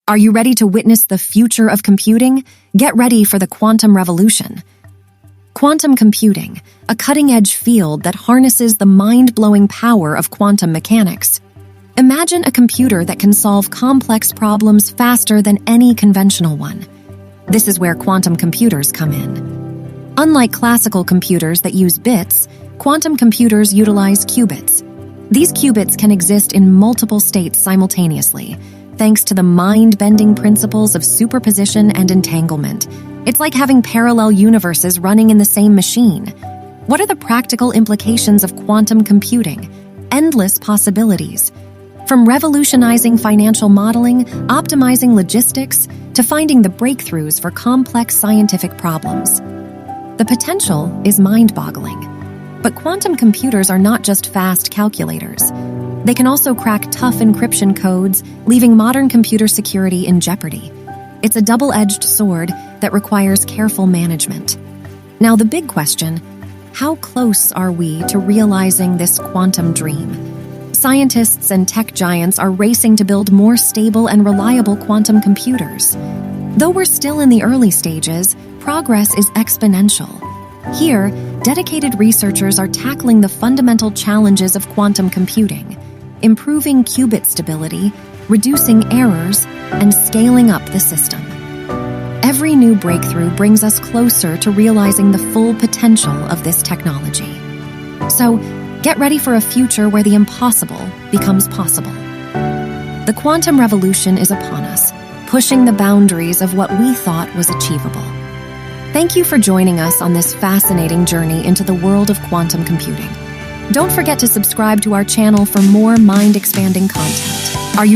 Are you ready to witness the future of computing? Get ready for the quantum revolution. Quantum computing, a cutting-edge field that harnesses the mind-blowing power of quantum mechanics. Imagine a computer that can solve complex problems faster than any conventional one. This is where quantum computers come in. Unlike classical computers that use bits, quantum computers utilize qubits. These qubits can exist in multiple states simultaneously, thanks to the mind-bending principles of superposition and entanglement. It's like having parallel universes running in the same machine. What are the practical implications of quantum computing? Endless possibilities. From revolutionizing financial modeling, optimizing logistics, to finding the breakthroughs for complex scientific problems. The potential is mind-boggling. But quantum computers are not just fast calculators. They can also crack tough encryption codes, leaving modern computer security in jeopardy. It's a double-edged sword that requires careful management. Now, the big question: how close are we to realizing this quantum dream? Scientists and tech giants are racing to build more stable and reliable quantum computers. Though we're still in the early stages, progress is exponential. Here, dedicated researchers are tackling the fundamental challenges of quantum computing, improving qubit stability, reducing errors, and scaling up the system. Every new breakthrough brings us closer to realizing the full potential of this technology. So, get ready for a future where the impossible becomes possible. The quantum revolution is upon us, pushing the boundaries of what we thought was achievable. Thank you for joining us on this fascinating journey into the world of quantum computing. Don't forget to subscribe to our channel for more mind-expanding content. Are you